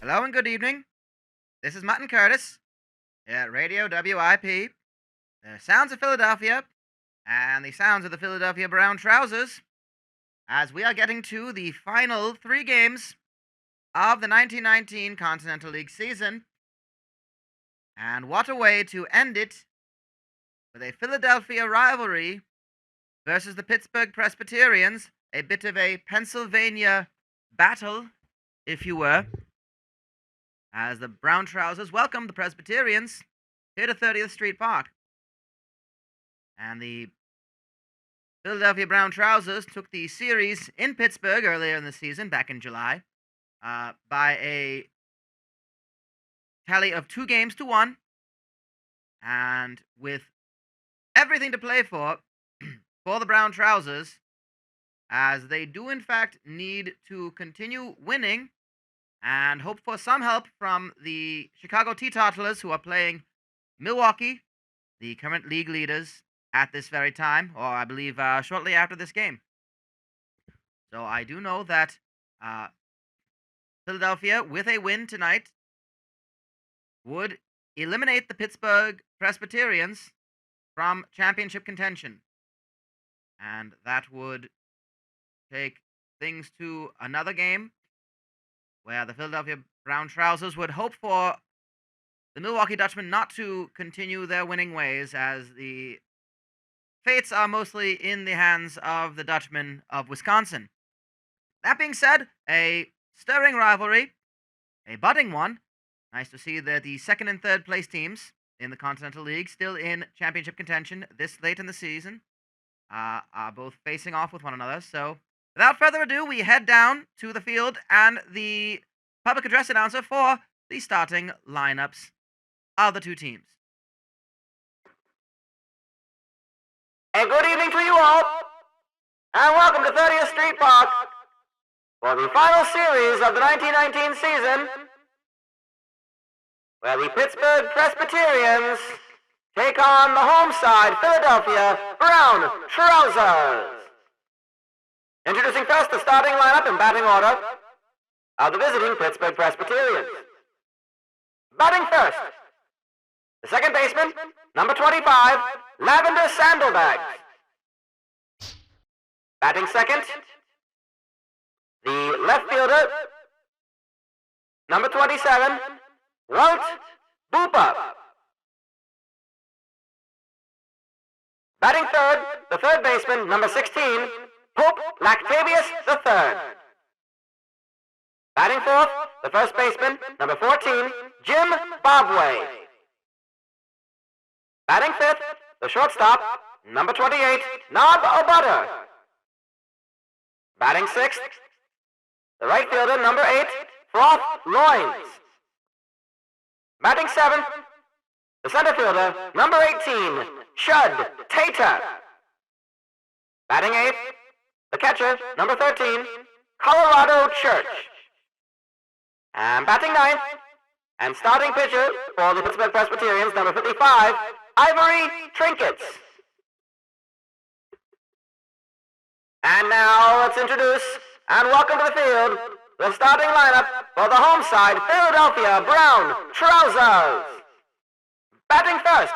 Hello and good evening. This is Mutton Curtis at Radio WIP. The sounds of Philadelphia and the sounds of the Philadelphia Brown Trousers as we are getting to the final three games of the 1919 Continental League season. And what a way to end it with a Philadelphia rivalry versus the Pittsburgh Presbyterians, a bit of a Pennsylvania battle, if you were, as the Brown Trousers welcome the Presbyterians here to 30th Street Park. And the Philadelphia Brown Trousers took the series in Pittsburgh earlier in the season, back in July, by a tally of 2-1, and with everything to play for the Brown Trousers, as they do in fact need to continue winning and hope for some help from the Chicago Teetotalers, who are playing Milwaukee, the current league leaders, at this very time, or I believe shortly after this game. So I do know that Philadelphia, with a win tonight, would eliminate the Pittsburgh Presbyterians from championship contention. And that would take things to another game where the Philadelphia Brown Trousers would hope for the Milwaukee Dutchmen not to continue their winning ways, as the fates are mostly in the hands of the Dutchmen of Wisconsin. That being said, a stirring rivalry, a budding one. Nice to see that the second and third place teams in the Continental League, still in championship contention this late in the season, are both facing off with one another. So without further ado, we head down to the field and the public address announcer for the starting lineups of the two teams. And good evening to you all, and welcome to 30th Street Park for the final series of the 1919 season, where the Pittsburgh Presbyterians take on the home side Philadelphia Brown Trousers. Introducing first the starting lineup in batting order of the visiting Pittsburgh Presbyterians. Batting first, the second baseman, number 25, Lavender Sandalbags. Batting second, the left fielder, number 27, Walt Boopa. Batting third, the third baseman, number 16, Pope Lactavius III. Batting fourth, the first baseman, number 14, Jim Bobway. Batting fifth, the shortstop, number 28, Nob O'Butter. Batting sixth, the right fielder, number 8, Froth Loins. Batting seventh, the center fielder, number 18, Shud Tater. Batting eighth, the catcher, number 13, Colorado Church. And batting ninth, and starting pitcher for the Pittsburgh Presbyterians, number 55, Ivory Trinkets. And now let's introduce and welcome to the field the starting lineup for the home side Philadelphia Brown Trousers. Batting first,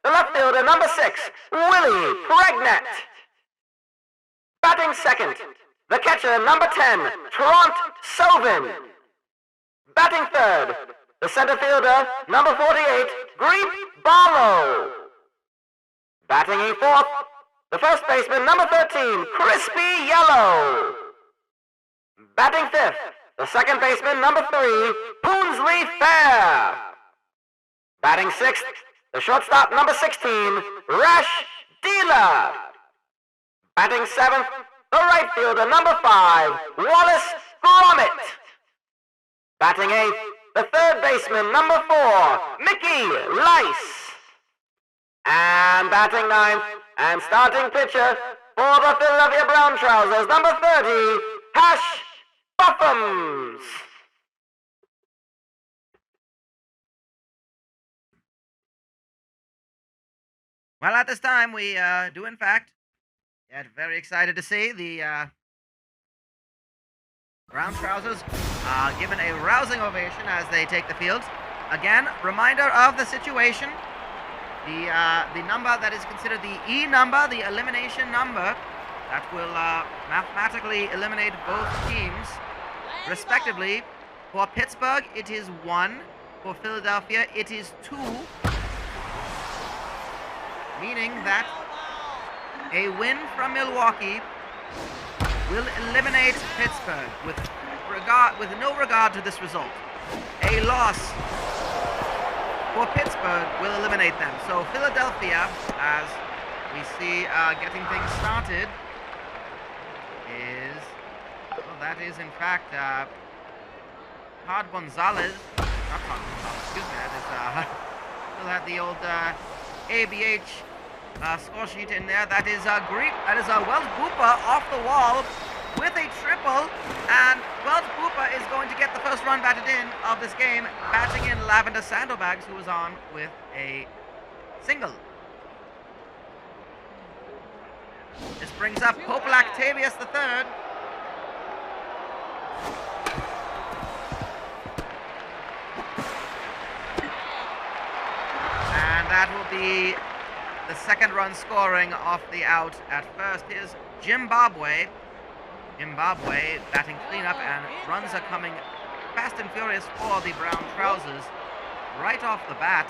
the left fielder, number 6, Willie Pregnant. Batting second, the catcher, number 10, Trant Sovin. Batting third, the center fielder, number 48, Greep Barlow. Batting fourth, the first baseman, number 13, Crispy Yellow. Batting fifth, the second baseman, number 3, Poonsley Fair. Batting sixth, the shortstop, number 16, Rash Dealer. Batting seventh, the right fielder, number 5, Wallace Gromit. Batting eighth, the third baseman, number 4, Mickey Lice. And batting ninth, and starting pitcher for the Philadelphia Brown Trousers, number 30, Hash Buffums. Well, at this time, we do in fact get very excited to see the Brown Trousers are given a rousing ovation as they take the field. Again, reminder of the situation. The number that is considered the E number, the elimination number, that will mathematically eliminate both teams, respectively. For Pittsburgh, it is 1. For Philadelphia, it is 2. Meaning that a win from Milwaukee will eliminate Pittsburgh with no regard to this result. A loss for Pittsburgh will eliminate them. So Philadelphia, as we see getting things started, is, well, that is in fact Todd Gonzalez. Not Todd Gonzalez, excuse me. That is still had the old ABH score sheet in there. That is Wells Booper off the wall with a triple, and Wells Booper is going to get the first run batted in of this game, batting in Lavender Sandlebags, who was on with a single. This brings up Pope Lactavius III. And that will be the second run scoring off the out at first. Here's Zimbabwe batting cleanup, and runs are coming fast and furious for the Brown Trousers. Right off the bat,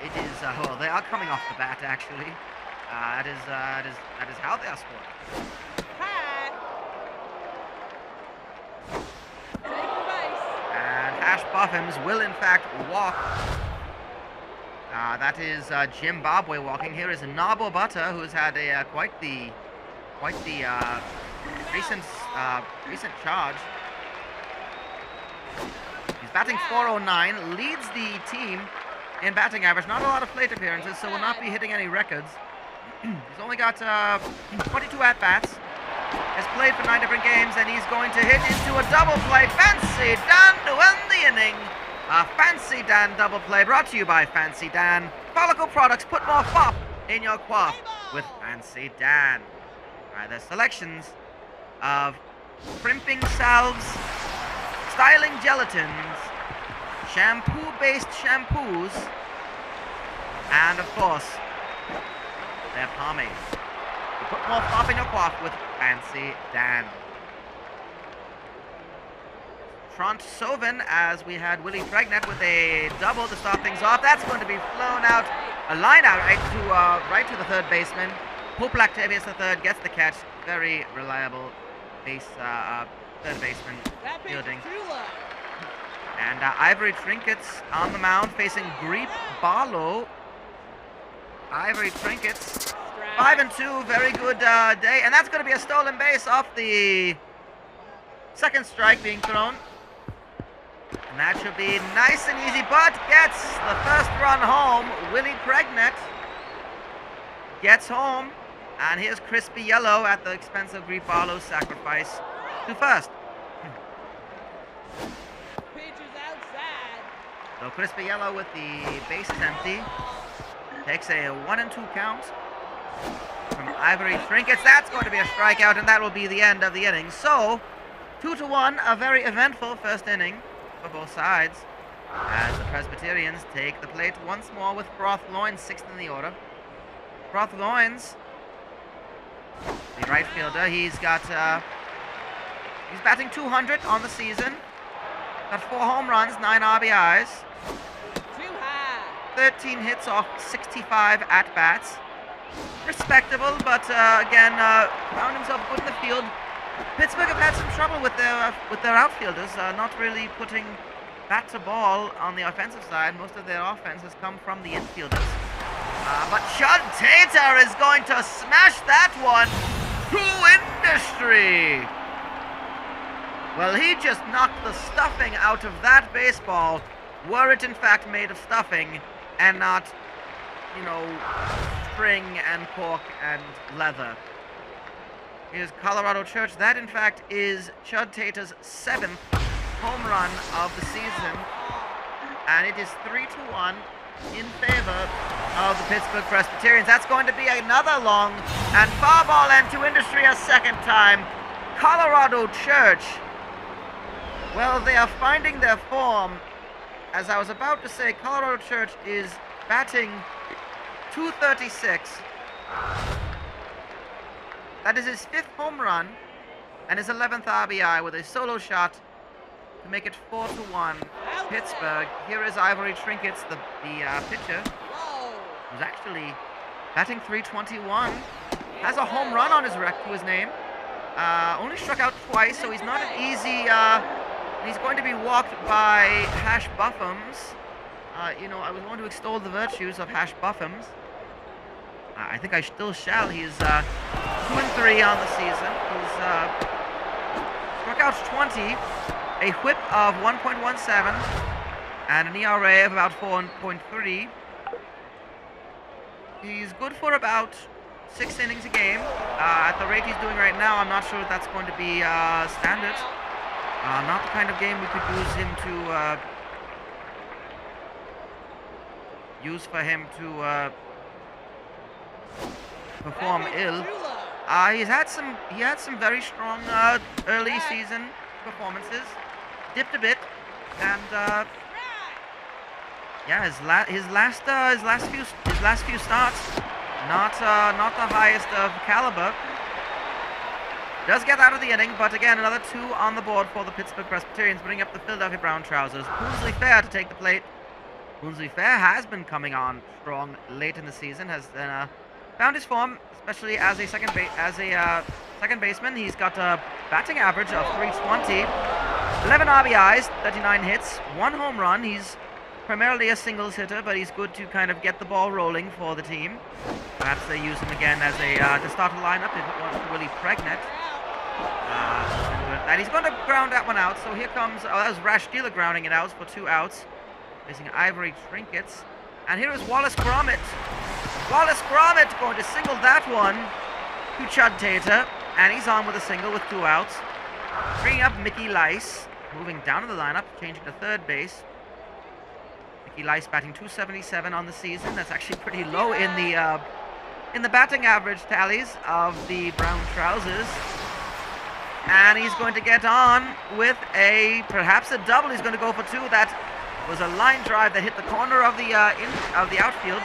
it is, well, they are coming off the bat actually. That is how they are scoring. And Ash Buffins will in fact walk. That is Zimbabwe walking. Here is Nabo Butter, who's had a quite the recent charge. He's batting .409, leads the team in batting average. Not a lot of plate appearances, so will not be hitting any records. He's only got 22 at-bats. Has played for 9 different games, and he's going to hit into a double play. Fancy Dan to end the inning. A Fancy Dan double play brought to you by Fancy Dan. Follicle products, put more fop in your quaff with Fancy Dan. Alright, there's selections of primping salves, styling gelatins, shampoo-based shampoos, and of course, their pomades. You put more fop in your quaff with Fancy Dan. Trent Sovin, as we had Willie Pregnant with a double to start things off. That's going to be flown out, a line out right to the third baseman. Pope Lactavius III gets the catch. Very reliable third baseman fielding. And Ivory Trinkets on the mound facing Greep Barlow. Ivory Trinkets, 5-2, very good day. And that's going to be a stolen base off the second strike being thrown. And that should be nice and easy, but gets the first run home. Willie Pregnant gets home. And here's Crispy Yellow at the expense of Greep Barlow's sacrifice to first. Pitcher's outside. So Crispy Yellow with the bases empty takes a 1-2 count from Ivory Trinkets. That's going to be a strikeout, and that will be the end of the inning. So 2-1, a very eventful first inning for both sides, as the Presbyterians take the plate once more with Broth Loins, 6th in the order. Broth Loins, the right fielder, he's batting 200 on the season. Got 4 home runs, 9 RBIs. Too high. 13 hits off 65 at-bats. Respectable, but again, found himself good in the field. Pittsburgh have had some trouble with their outfielders, not really putting bat to ball on the offensive side. Most of their offense has come from the infielders. But Chud Tater is going to smash that one to industry. Well, he just knocked the stuffing out of that baseball, were it in fact made of stuffing and not, you know, string and pork and leather. Here's Colorado Church. That, in fact, is Chud Tater's 7th home run of the season. And it is 3-1 in favor of the Pittsburgh Presbyterians. That's going to be another long and foul ball end to industry a second time. Colorado Church Well, they are finding their form. As I was about to say, Colorado Church is batting .236. That is his 5th home run and his 11th RBI with a solo shot to make it 4-1 Pittsburgh. Here is Ivory Trinkets, the pitcher, Whoa. who's actually batting .321. Has a home run on his to his name. Only struck out twice, so he's not an easy. He's going to be walked by Hash Buffums. I was going to extol the virtues of Hash Buffums. I think I still shall. He's 2-3 on the season. He's struck out 20, a whip of 1.17, and an ERA of about 4.3. He's good for about 6 innings a game. At the rate he's doing right now, I'm not sure if that's going to be standard. Not the kind of game we could use him to perform ill. He had some very strong early season performances. Dipped a bit, and yeah, his last few starts, not the highest of caliber. Does get out of the inning, but again, another 2 on the board for the Pittsburgh Presbyterians, bringing up the Philadelphia Brown Trousers. Boonsley Fair to take the plate. Boonsley Fair has been coming on strong late in the season, has found his form, especially as a second baseman. He's got a batting average of .320, 11 RBIs, 39 hits, 1 home run. He's primarily a singles hitter, but he's good to kind of get the ball rolling for the team. Perhaps they use him again as to start a lineup if it wants to Willie Pregnant. That he's going to ground that one out. So here comes that was Rash Dealer grounding it out for 2 outs, facing Ivory Trinkets. And here is Wallace Gromit. Wallace Gromit going to single that one to Chud Tater, and he's on with a single with 2 outs. Bringing up Mickey Lice, moving down in the lineup, changing to third base. Mickey Lice batting .277 on the season. That's actually pretty low in the batting average tallies of the Brown Trousers. And he's going to get on with perhaps a double. He's going to go for 2. That was a line drive that hit the corner of the outfield,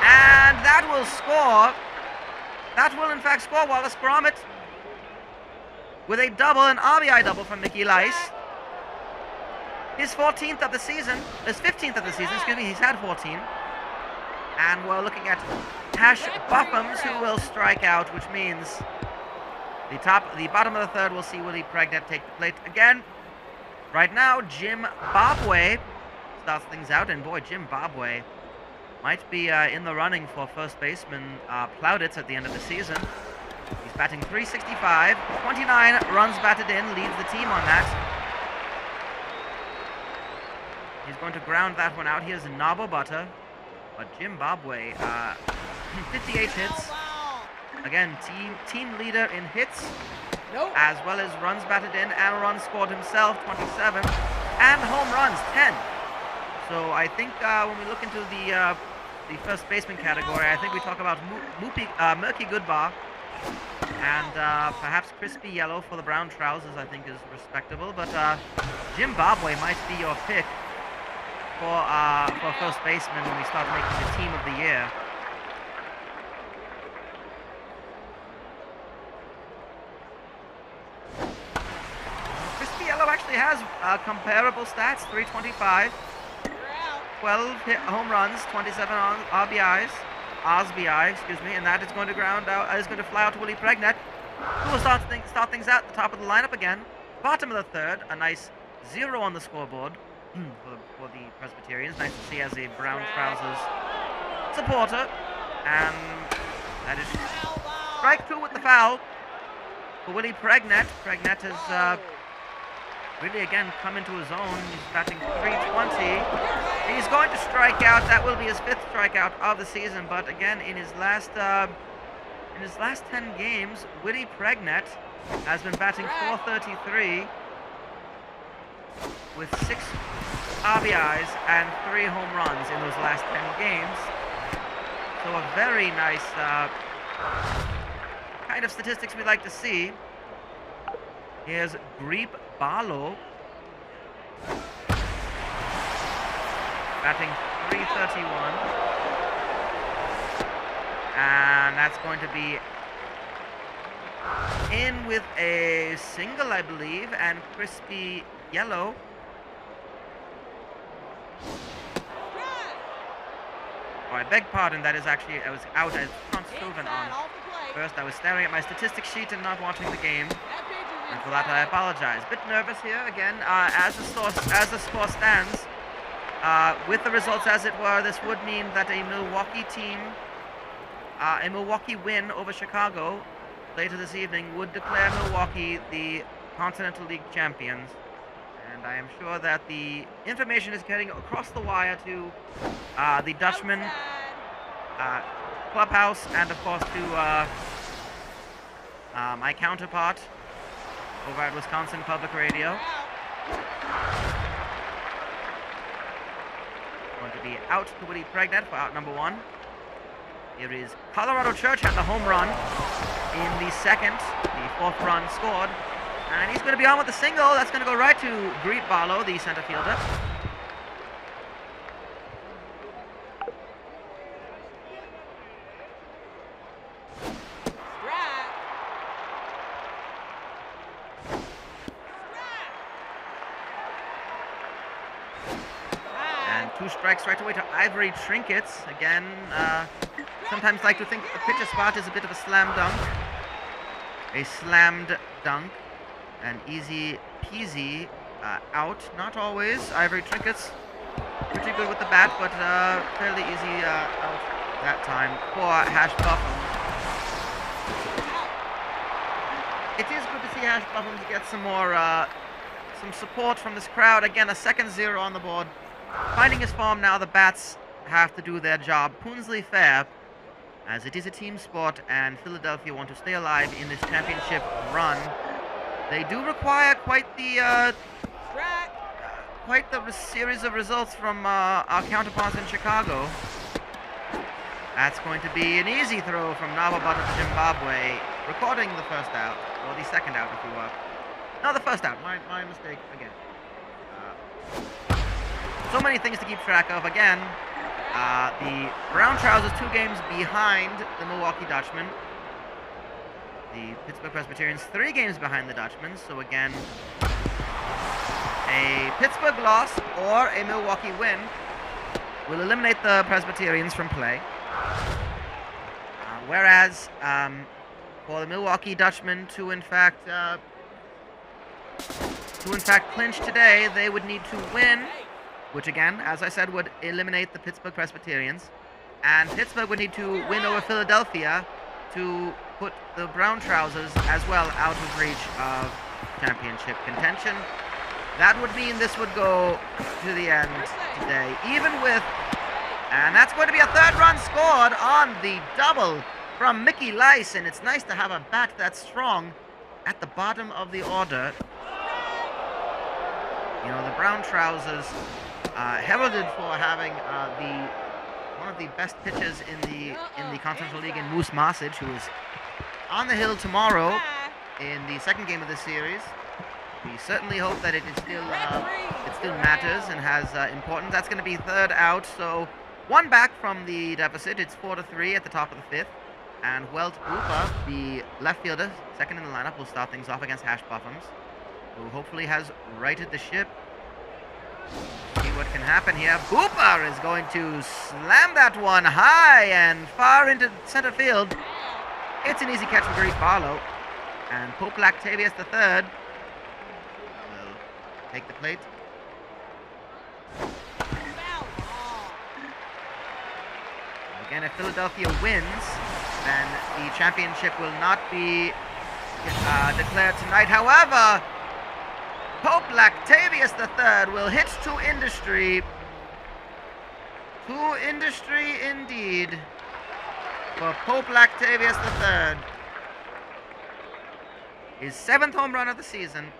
and that will score. That will in fact score Wallace Gromit with a double, an RBI double from Mickey Lice. His 15th of the season. Excuse me. He's had 14. And we're looking at Hash Buffums, who will strike out, which means the bottom of the 3rd will see Willie Pregnant take the plate again. Right now, Jim Bobway starts things out, and boy, Jim Bobway might be in the running for first baseman plaudits at the end of the season. He's batting .365, 29 runs batted in, leads the team on that. He's going to ground that one out. Here's Nabo Butter, but Jim Bobway, 58 hits. Again, team leader in hits, as well as runs batted in, and runs scored himself, 27, and home runs, 10. So I think when we look into the first baseman category, I think we talk about Murky Goodbar, and perhaps Crispy Yellow for the Brown Trousers, I think is respectable. But Jim Bobway might be your pick for first baseman when we start making the team of the year. Actually has comparable stats, .325, 12 home runs, 27 RBIs, excuse me, and that is going to fly out to Willie Pregnant, who will start things out at the top of the lineup again. Bottom of the 3rd, a nice 0 on the scoreboard for the Presbyterians. Nice to see as a Brown Trousers supporter, and that is strike 2 with the foul for Willie Pregnant. Pregnant has really again come into his own. He's batting .320. He's going to strike out. That will be his 5th strikeout of the season. But again, in his last 10 games, Willie Pregnant has been batting .433 with 6 RBIs and 3 home runs in those last 10 games. So a very nice kind of statistics we like to see. Here's Greep Barlow. Batting .331. And that's going to be in with a single, I believe, and crispy yellow. Oh, I beg pardon, that is actually, I was out as front Sylvan on. First, I was staring at my statistics sheet and not watching the game. And for that, I apologize. Bit nervous here again. As the score stands, with the results as it were, this would mean that a Milwaukee win over Chicago later this evening would declare Milwaukee the Continental League champions. And I am sure that the information is getting across the wire to the Dutchman clubhouse, and of course to my counterpart over at Wisconsin Public Radio. Going to be out to Woody Pregnant for out number 1. Here is Colorado Church had the home run in the second, the 4th run scored. And he's going to be on with the single. That's going to go right to Greep Barlow, the center fielder. And 2 strikes right away to Ivory Trinkets. Again, sometimes like to think that the pitcher spot is a bit of a slam dunk. A slammed dunk. An easy peasy out. Not always. Ivory Trinkets pretty good with the bat, but fairly easy out that time for Hash Buffum. It is good to see Hash Buffum get some more some support from this crowd. Again, a second 0 on the board. Finding his form now, the bats have to do their job. Poonsley fair, as it is a team sport, and Philadelphia want to stay alive in this championship run. They do require quite the series of results from our counterparts in Chicago. That's going to be an easy throw from Navabata to Zimbabwe, recording the first out, or the second out if you will. No, the first out. My mistake again. So many things to keep track of. Again, the Brown Trousers 2 games behind the Milwaukee Dutchmen. The Pittsburgh Presbyterians 3 games behind the Dutchmen. So again, a Pittsburgh loss or a Milwaukee win will eliminate the Presbyterians from play. Whereas for the Milwaukee Dutchmen to in fact clinch today, they would need to win, which again, as I said, would eliminate the Pittsburgh Presbyterians. And Pittsburgh would need to win over Philadelphia to put the Brown Trousers as well out of reach of championship contention. That would mean this would go to the end today, even with, and that's going to be a 3rd run scored on the double from Mickey Lice, and it's nice to have a bat that's strong at the bottom of the order. You know, the Brown Trousers heralded for having one of the best pitchers in the Continental League in Moose Masic, who is on the hill tomorrow in the 2nd game of the series. We certainly hope that it still matters and has importance. That's going to be 3rd out, so 1 back from the deficit. It's 4-3 at the top of the 5th, and Welt Boopa, the left fielder, 2nd in the lineup, will start things off against Hash Buffums, who hopefully has righted the ship. See what can happen here. Boopa is going to slam that one high and far into center field. It's an easy catch for Greep Barlow, and Pope Lactavius III will take the plate. Again, if Philadelphia wins, then the championship will not be declared tonight. However, Pope Lactavius III will hit to industry. To industry indeed for Pope Lactavius III. His 7th home run of the season.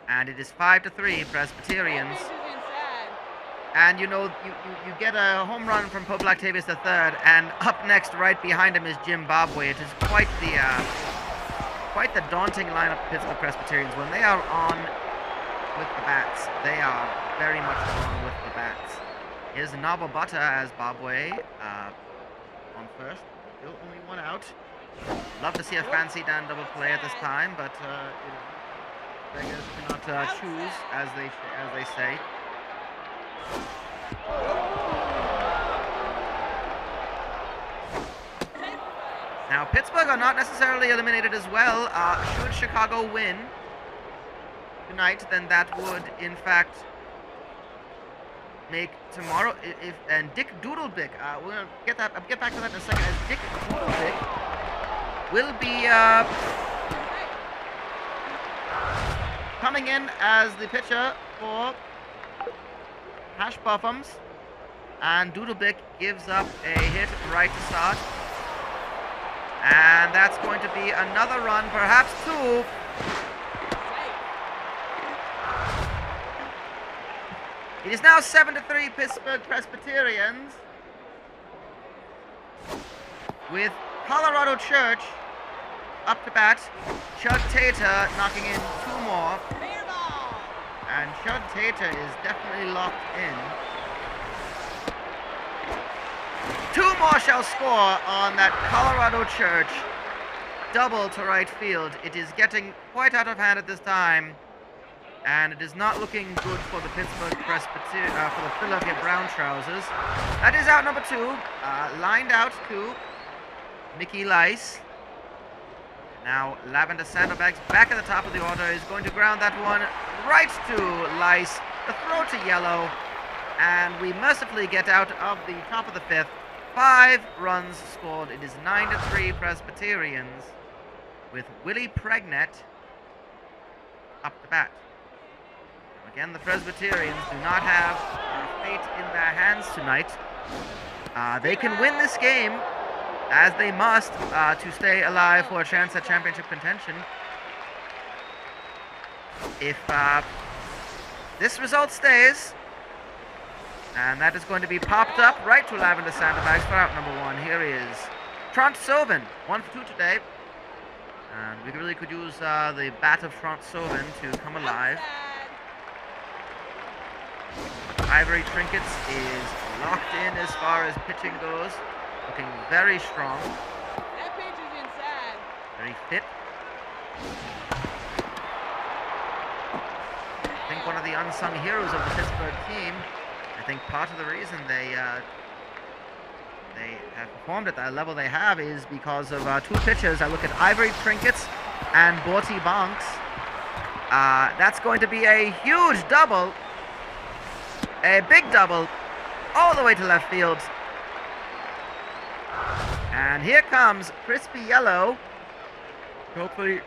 And it is 5-3 Presbyterians. And you know, you get a home run from Pope Lactavius III, and up next, right behind him, is Zimbabwe. It is quite quite the daunting lineup of Pittsburgh Presbyterians. When they are on with the bats, they are very much on with the bats. Here's Novel Butter as Bobway on first. Still only one out. Love to see a fancy down double play at this time, but beggars cannot choose, as they say. Now, Pittsburgh are not necessarily eliminated as well. Should Chicago win tonight, then that would, in fact, make tomorrow. And Dick Doodlebick, we're gonna get back to that in a second. As Dick Doodlebick will be coming in as the pitcher for Hash Buffums, and Doodlebick gives up a hit right to start. And that's going to be another run, perhaps two. It is now 7-3 Pittsburgh Presbyterians, with Colorado Church up to bat. Chud Tater knocking in two more. And Chud Tater is definitely locked in. Two more shall score on that Colorado Church double to right field. It is getting quite out of hand at this time, and it is not looking good for the Pittsburgh Presbyterians, for the Philadelphia Brown Trousers. That is out number two, lined out to Mickey Lice. Now Lavender Sandbags back at the top of the order is going to ground that one right to Lice. The throw to Yellow, and we mercifully get out of the top of the fifth. 5 runs scored. It is 9-3 Presbyterians, with Willie Pregnett up to bat. Again, the Presbyterians do not have fate in their hands tonight. They can win this game, as they must, to stay alive for a chance at championship contention. If this result stays, and that is going to be popped up right to Lavender Sandbags for out number one. Here is Trent Sovin, 1 for 2 today. And we really could use the bat of Trent Sovin to come alive. Ivory Trinkets is locked in as far as pitching goes. Looking very strong. That pitch is inside. Very fit. I think one of the unsung heroes of the Pittsburgh team. I think part of the reason they have performed at that level they have is because of two pitchers. I look at Ivory Trinkets and Borty Bonks. That's going to be a huge double, a big double, all the way to left field. And here comes Crispy Yellow. Hopefully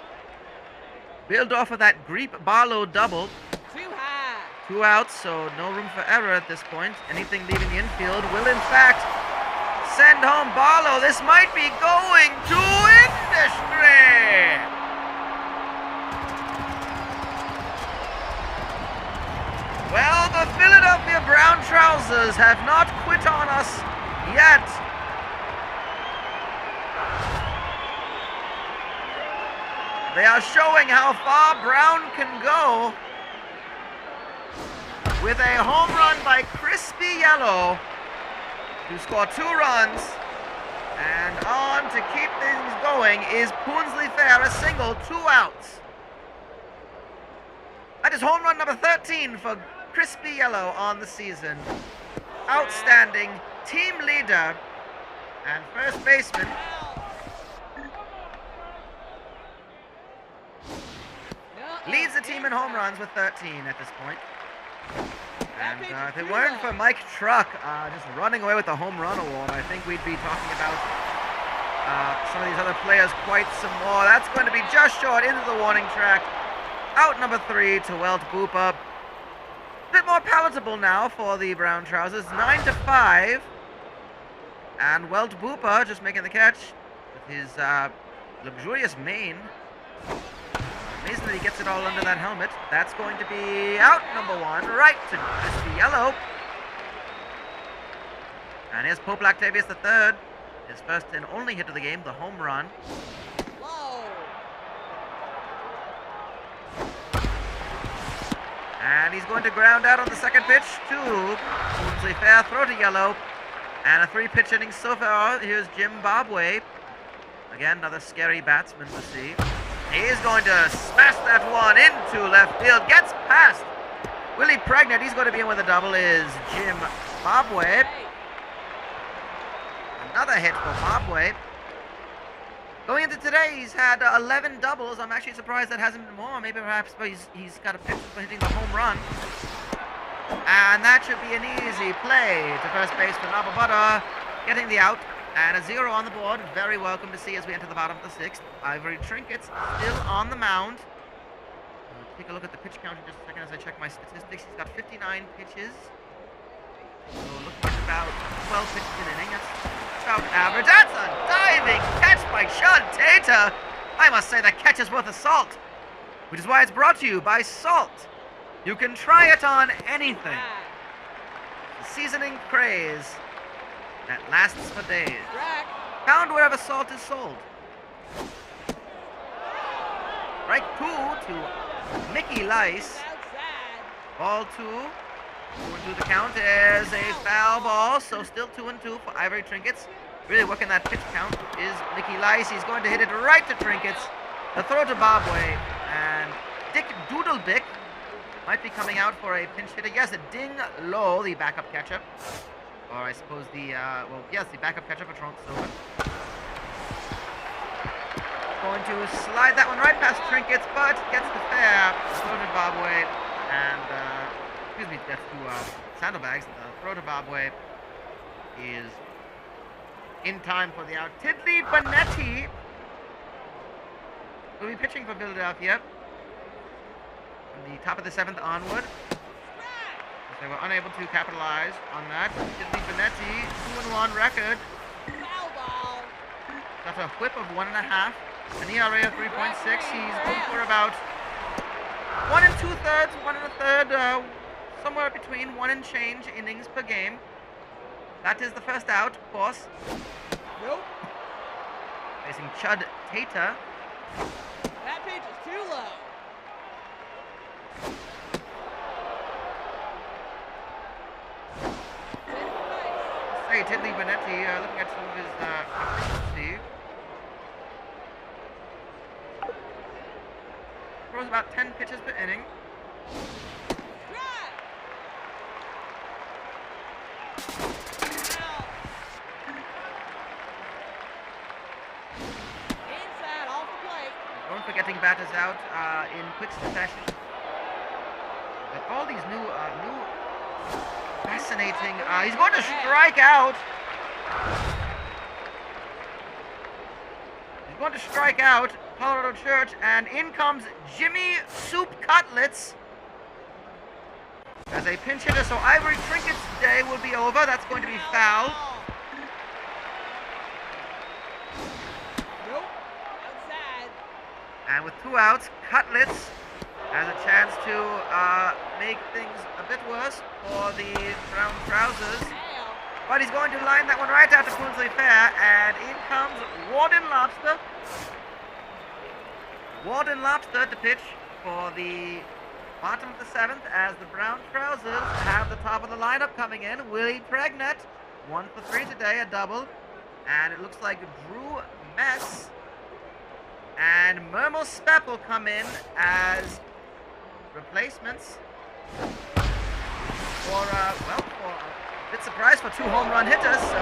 build off of that Greep Barlow double. Too high. 2 outs, so no room for error at this point. Anything leaving the infield will, in fact, send home Barlow. This might be going to industry. Well, the Philadelphia Brown Trousers have not quit on us yet. They are showing how far Brown can go, with a home run by Crispy Yellow to score 2 runs. And on to keep things going is Poonsley Fair, a single, 2 outs. That is home run number 13 for Crispy Yellow on the season. Outstanding team leader and first baseman. Leads the team in home runs with 13 at this point. And if it weren't for Mike Truck just running away with the home run award, I think we'd be talking about some of these other players quite some more. That's going to be just short into the warning track. Out number 3 to Welt Boopa. A bit more palatable now for the Brown Trousers. 9-5. And Welt Boopa just making the catch with his luxurious mane. Amazing that he gets it all under that helmet. That's going to be out number 1, right to Crispy Yellow. And here's Pope Lactavius III. His first and only hit of the game, the home run. Whoa. And he's going to ground out on the second pitch to Woodsley Fair, throw to yellow. And a 3-pitch inning so far. Here's Zimbabwe. Again, another scary batsman to see. He's going to smash that one into left field. Gets past Willie Pregnant. He's going to be in with a double. Is Zimbabwe. Another hit for Zimbabwe. Going into today, he's had 11 doubles. I'm actually surprised that hasn't been more. Maybe perhaps he's got a pitch for hitting the home run. And that should be an easy play to first base for Nababata, getting the out. And a 0 on the board. Very welcome to see as we enter the bottom of the 6th. Ivory Trinkets still on the mound. Take a look at the pitch count in just a second as I check my statistics. He's got 59 pitches. So looking at about 12 pitches an inning. That's about average. That's a diving catch by Sean Tater. I must say that catch is worth a salt, which is why it's brought to you by Salt. You can try it on anything. The seasoning craze that lasts for days. Found wherever salt is sold. Strike 2 to Mickey Lice. Ball 2. 2-2 the count is a foul ball, so still 2-2 for Ivory Trinkets. Really working that pitch count is Mickey Lice. He's going to hit it right to Trinkets. The throw to Bobway, and Dick Doodlebick might be coming out for a pinch hitter. Yes, a Ding Low, the backup catcher. Or I suppose the, the backup catcher for Toronto Silver. Going to slide that one right past Trinkets, but gets the fair. Throw to Bobway, and, gets to Saddlebags. The throw to Bobway is in time for the out. Tiddly Bonetti will be pitching for Philadelphia from the top of the 7th onward. They were unable to capitalize on that. Tiddly Bonetti, 2-1 record. That's a whip of 1.5. An ERA of 3.6. He's good for about 1 2/3, 1 1/3, somewhere between 1 and change innings per game. That is the first out, of course. Nope. Facing Chud Tater. That pitch is too low. Say Tiddly Bonetti, looking at some of his efficiency. Throws about 10 pitches per inning. Inside, off the plate. Don't forget getting batters out in quick succession. But all these new fascinating. He's going to strike out. He's going to strike out Colorado Church, and in comes Jimmy Soup Cutlets as a pinch hitter. So Ivory Trinket's day will be over. That's going to be foul. Nope. Outside. And with 2 outs, Cutlets has a chance to make things a bit worse for the Brown Trousers. But he's going to line that one right out to Quincy Fair, and in comes Warden Lobster. Warden Lobster to pitch for the bottom of the 7th as the Brown Trousers have the top of the lineup coming in. Willie Pregnant, 1 for 3 today, a double. And it looks like Drew Mess and Mermo Spepp will come in as replacements for, for a bit surprised for 2 home run hitters, so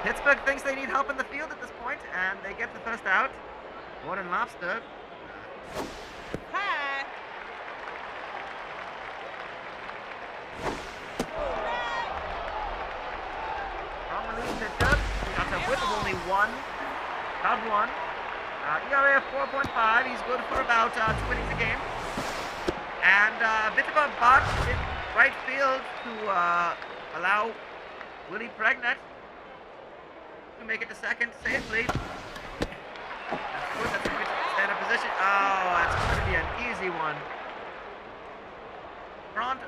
Pittsburgh thinks they need help in the field at this point, and they get the first out. Warden Lobster. Hi. Wrong relief pitcher. That's a whip of only 1. Cub 1. ERA of 4.5. He's good for about 2 innings a game. And a bit of a botch in right field to allow Willie Pregnant to make it to second safely. That's good. That's a good stand-up position. Oh, that's going to be an easy one. Front,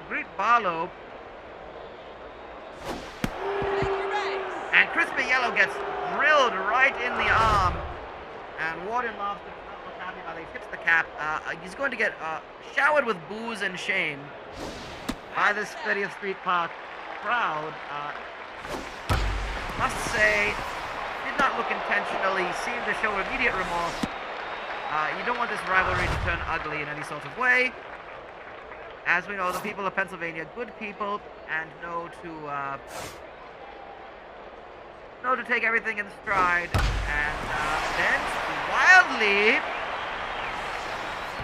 Greet Barlow. And Crispy Yellow gets drilled right in the arm. And Warden Lobster happy about it. He tips the cap. He's going to get showered with booze and shame by this 30th Street Park crowd. Must say, did not look intentional. He seemed to show immediate remorse. You don't want this rivalry to turn ugly in any sort of way. As we know, the people of Pennsylvania, good people, and know to take everything in stride. And then wildly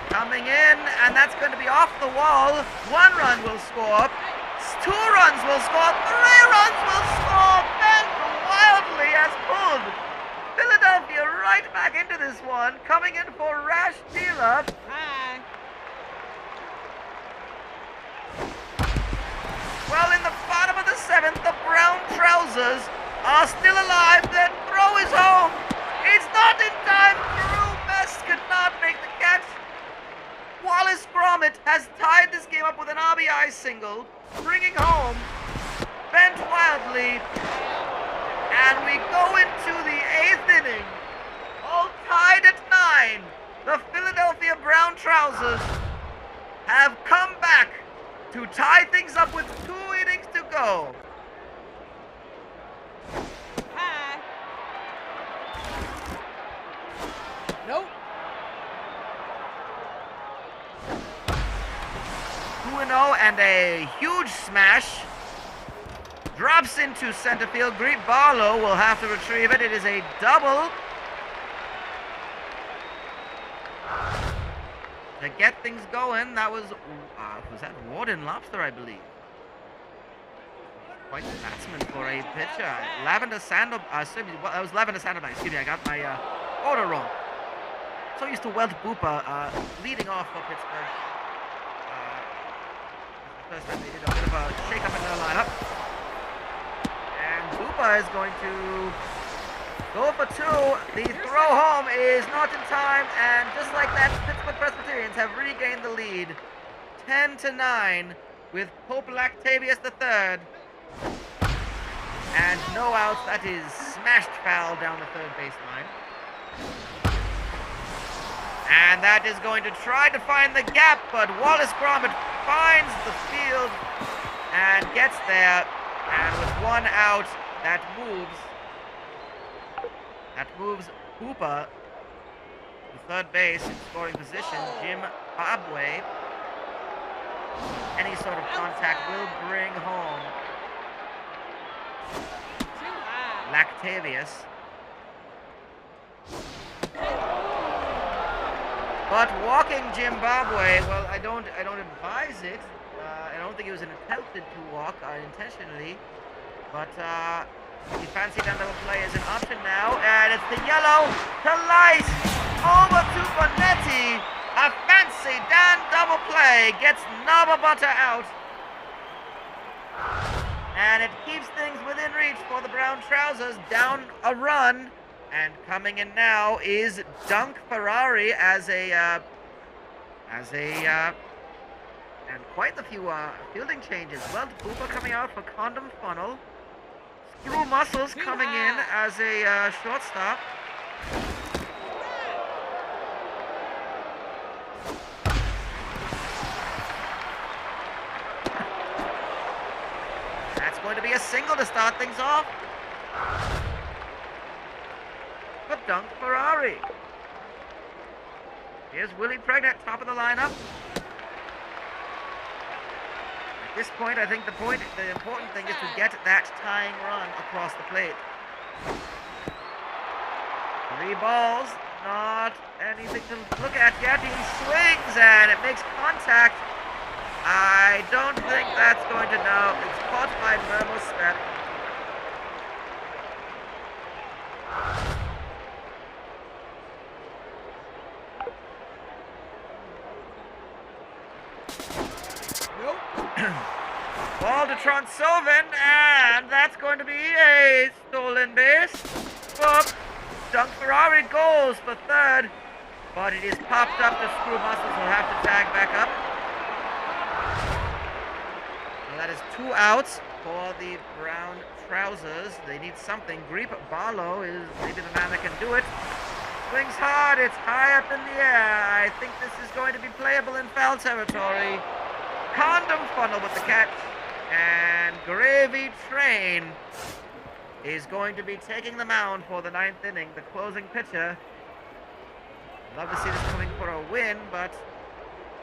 coming in, and that's going to be off the wall. 1 run will score. 2 runs will score. 3 runs will score. Ben wildly has pulled Philadelphia right back into this one, coming in for rash dealer. Hi. Well, in the bottom of the 7th, the Brown Trousers are still alive. Their throw is home. It's not in time. Drew Best could not make the catch. Wallace Gromit has tied this game up with an RBI single, bringing home Bent Wildly. And we go into the 8th inning, all tied at 9. The Philadelphia Brown Trousers have come back to tie things up with 2 innings to go. Hi. Nope. 2-0 and a huge smash. Drops into center field. Greet Barlow will have to retrieve it. It is a double to get things going. That was that Warden Lobster, I believe. Quite the batsman for a pitcher. Lavender Sandal. That was Lavender Sanderman. Excuse me, I got my order wrong. So used to Welt Booper leading off for Pittsburgh. First time they did a bit of a shake-up in their lineup. And Booper is going to go for 2. The throw home is not in time, and just like that, Pittsburgh Presbyterians have regained the lead. 10-9 with Pope Lactavius III. And no outs. That is smashed foul down the 3rd baseline. And that is going to try to find the gap, but Wallace Gromit finds the field and gets there. And with 1 out, that moves Hooper to 3rd base in scoring position. Jim Bobway. Any sort of contact will bring home Too high. Lactavius. But walking Zimbabwe, well, I don't advise it. I don't think it was attempted to walk intentionally. But he fancied another play as an option now, and it's the yellow to Lice over to Bonetti. A fancy Dan double play gets Nobubutter out. And it keeps things within reach for the Brown Trousers, down a run. And coming in now is Dunk Ferrari and quite a few fielding changes. Well, Booper coming out for Condom Funnel. Screw Muscles coming in as a shortstop. That's going to be a single to start things off. For Dunk Ferrari. Here's Willie Pregnant, top of the lineup. At this point, I think the important thing is to get that tying run across the plate. 3 balls, not anything to look at yet. He swings and it makes contact. I don't think that's going to know. It's caught by Mermostet. Ball to Tronsovin, and that's going to be a stolen base. But Dunk Ferrari goes for 3rd, but it is popped up. The Screw Muscles will have to tag back up. So that is 2 outs for the Brown Trousers. They need something. Greep Barlow is maybe the man that can do it. Swings hard. It's high up in the air. I think this is going to be playable in foul territory. Condom Funnel with the catch. And Gravy Train is going to be taking the mound for the 9th inning, the closing pitcher. Love to see this coming for a win, but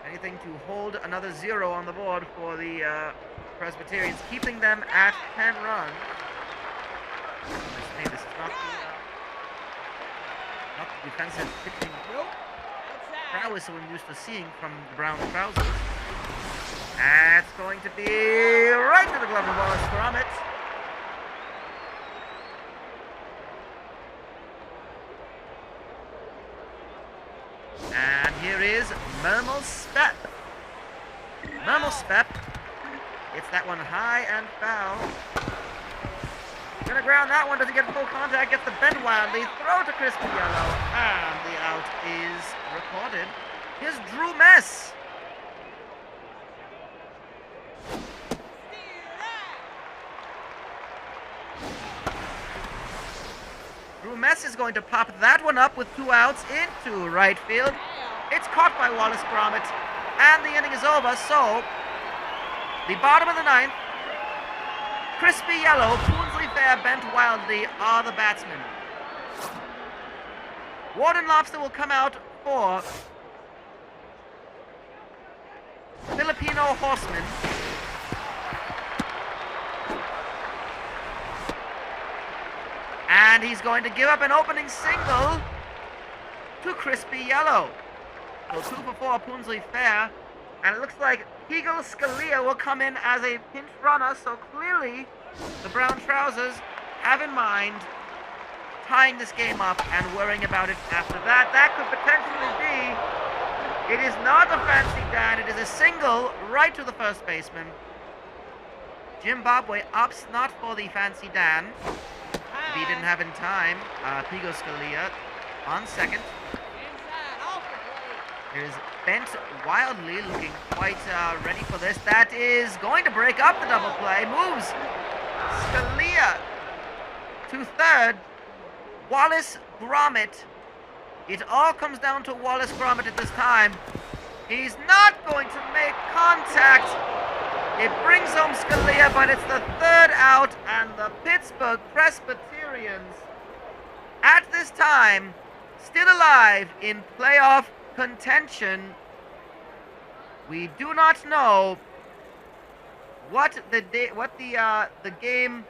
anything to hold another 0 on the board for the Presbyterians, keeping them at 10 runs. This is not the defensive pitching prowess we're used to seeing from the Brown Trousers. That's going to be right to the glove of Wallace Gromit. And here is Mermelspep. Mermelspep gets that one high and foul. Gonna ground that one, doesn't get full contact, gets the bend wildly, throw to Crispy Yellow, and the out is recorded. Here's Drew Mess. Drew Mess is going to pop that one up with 2 outs into right field. It's caught by Wallace Gromit, and the inning is over, so the bottom of the 9th, Crispy Yellow, Poonsley Fair, Bent Wildly are the batsmen. Warden Lobster will come out for Filipino Horseman. And he's going to give up an opening single to Crispy Yellow. So 2 for 4, Poonsley Fair. And it looks like Eagle Scalia will come in as a pinch runner. So clearly, the Brown Trousers have in mind tying this game up and worrying about it after that. That could potentially be. It is not a fancy Dan. It is a single right to the first baseman. Zimbabwe opts not for the fancy Dan. He didn't have in time. Pigo Scalia on second. Here's Bent Wildly looking quite ready for this. That is going to break up the double play. Moves Scalia to third. Wallace Gromit. It all comes down to Wallace Gromit at this time. He's not going to make contact. It brings home Scalia, but it's the 3rd out, and the Pittsburgh Presbyterians, at this time, still alive in playoff contention. We do not know what the game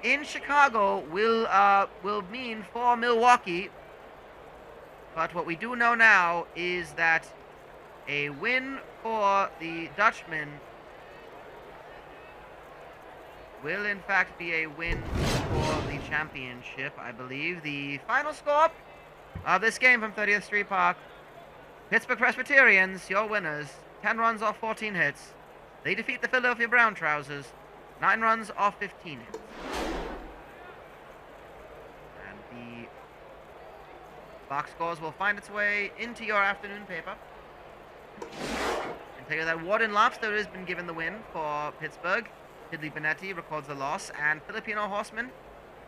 in Chicago will mean for Milwaukee, but what we do know now is that a win for the Dutchmen will in fact be a win for the championship, I believe. The final score of this game from 30th Street Park: Pittsburgh Presbyterians, your winners, 10 runs off 14 hits. They defeat the Philadelphia Brown Trousers, 9 runs off 15 hits. And the box scores will find its way into your afternoon paper. And tell you that Warden Lobster has been given the win for Pittsburgh. Tiddly Benetti records the loss, and Filipino Horseman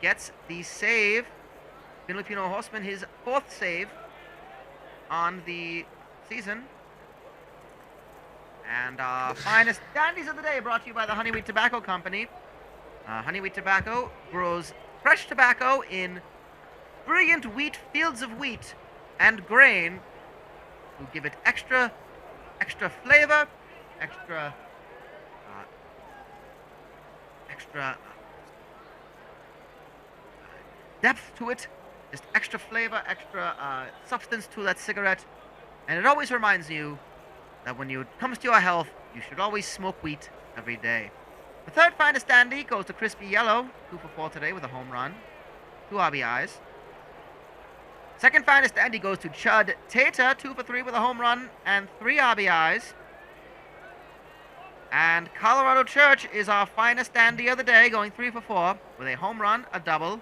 gets the save. Filipino Horseman, his 4th save on the season. And our finest dandies of the day brought to you by the Honeywheat Tobacco Company. Honeywheat Tobacco grows fresh tobacco in brilliant wheat fields of wheat and grain to give it extra flavor, extra depth to it, just extra flavor, extra substance to that cigarette, and it always reminds you that when it comes to your health, you should always smoke wheat every day. The 3rd finest dandy goes to Crispy Yellow, 2 for 4 today with a home run, 2 RBIs. 2nd finest dandy goes to Chud Tater, 2 for 3 with a home run and 3 RBIs. And Colorado Church is our finest dandy of the day, going 3 for 4 with a home run, a double,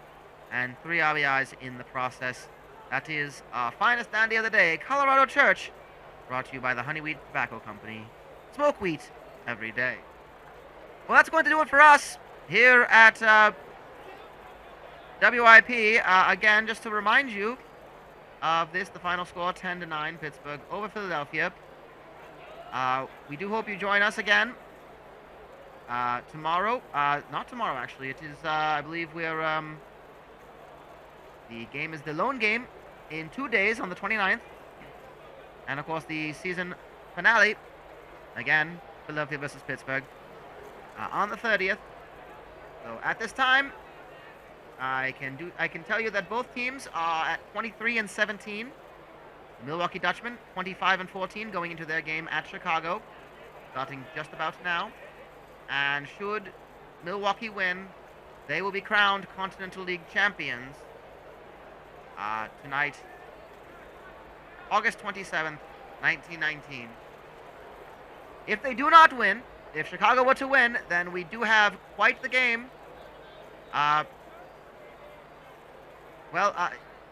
and 3 RBIs in the process. That is our finest dandy of the day, Colorado Church, brought to you by the Honeywheat Tobacco Company. Smoke wheat every day. Well, that's going to do it for us here at WIP. Again, just to remind you, of this. The final score 10-9, Pittsburgh over Philadelphia. We do hope you join us again tomorrow. Not tomorrow, actually. It is, I believe we're, the game is the lone game in 2 days on the 29th. And, of course, the season finale, again, Philadelphia versus Pittsburgh, on the 30th. So, at this time, I can tell you that both teams are at 23-17. The Milwaukee Dutchmen 25-14 going into their game at Chicago, starting just about now. And should Milwaukee win, they will be crowned Continental League champions tonight, August 27th, 1919. If they do not win, if Chicago were to win, then we do have quite the game.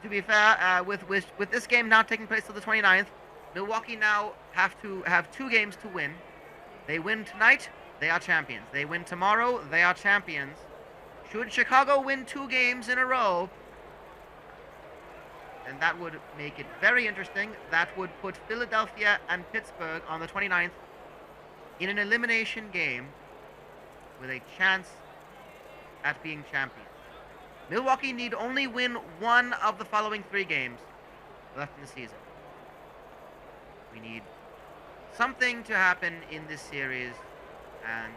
To be fair, with this game now taking place till the 29th, Milwaukee now have to have 2 games to win. They win tonight, they are champions. They win tomorrow, they are champions. Should Chicago win 2 games in a row, then that would make it very interesting. That would put Philadelphia and Pittsburgh on the 29th in an elimination game with a chance at being champions. Milwaukee need only win 1 of the following 3 games left in the season. We need something to happen in this series, and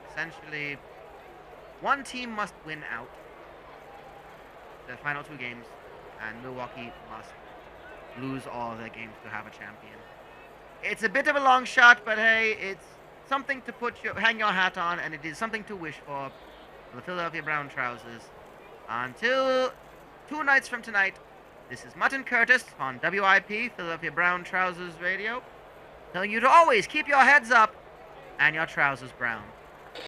essentially one team must win out the final 2 games, and Milwaukee must lose all their games to have a champion. It's a bit of a long shot, but hey, it's something to hang your hat on, and it is something to wish for the Philadelphia Brown Trousers. Until 2 nights from tonight, this is Mutton Curtis on WIP, Philadelphia Brown Trousers Radio, telling you to always keep your heads up and your trousers brown.